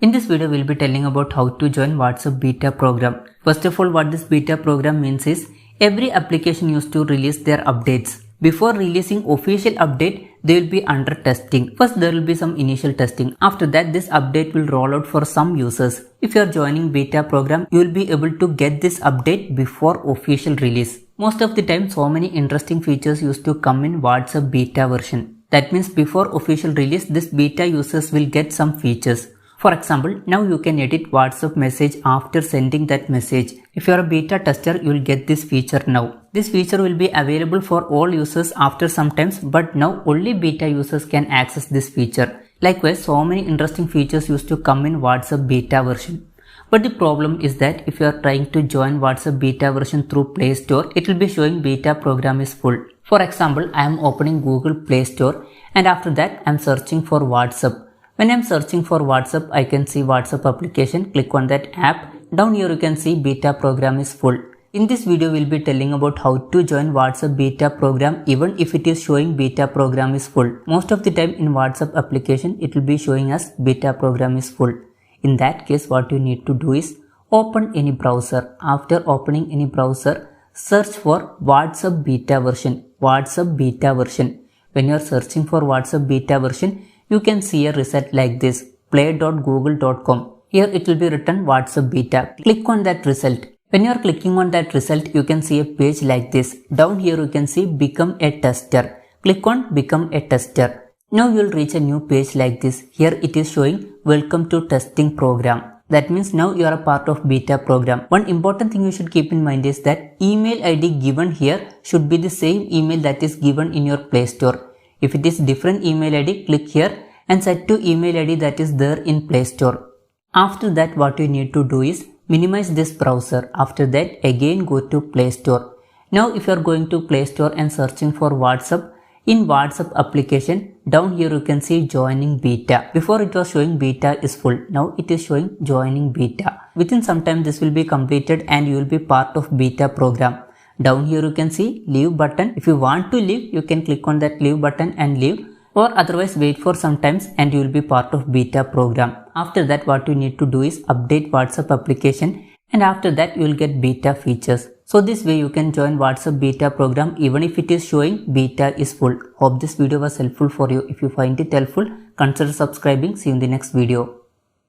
In this video, we'll be telling about how to join WhatsApp beta program. First of all, what this beta program means is every application used to release their updates. Before releasing official update, they will be under testing. First, there will be some initial testing. After that, this update will roll out for some users. If you are joining beta program, you will be able to get this update before official release. Most of the time, so many interesting features used to come in WhatsApp beta version. That means before official release, this beta users will get some features. For example, now you can edit WhatsApp message after sending that message. If you are a beta tester, you will get this feature now. This feature will be available for all users after some times, but now only beta users can access this feature. Likewise, so many interesting features used to come in WhatsApp beta version. But the problem is that if you are trying to join WhatsApp beta version through Play Store, it will be showing beta program is full. For example, I am opening Google Play Store and after that I am searching for WhatsApp. When I am searching for WhatsApp, I can see WhatsApp application. Click on that app. Down here you can see beta program is full. In this video, we'll be telling about how to join WhatsApp beta program even if it is showing beta program is full. Most of the time in WhatsApp application, it will be showing us beta program is full. In that case, what you need to do is open any browser. After opening any browser, search for WhatsApp beta version. WhatsApp beta version. When you are searching for WhatsApp beta version, you can see a result like this, play.google.com. Here it will be written WhatsApp beta. Click on that result. When you are clicking on that result, you can see a page like this. Down here you can see become a tester. Click on become a tester. Now you will reach a new page like this. Here it is showing welcome to testing program. That means now you are a part of beta program. One important thing you should keep in mind is that email ID given here should be the same email that is given in your Play Store. If it is different email ID, click here and set to email ID that is there in Play Store. After that, what you need to do is minimize this browser. After that, again go to Play Store. Now if you are going to Play Store and searching for WhatsApp, in WhatsApp application, down here you can see joining beta. Before it was showing beta is full. Now it is showing joining beta. Within some time this will be completed and you will be part of beta program. Down here you can see leave button. If you want to leave, you can click on that leave button and leave, or otherwise wait for some times and you will be part of beta program. After that, what you need to do is update WhatsApp application and after that you will get beta features. So this way you can join WhatsApp beta program even if it is showing beta is full. Hope this video was helpful for you. If you find it helpful, consider subscribing. See you in the next video.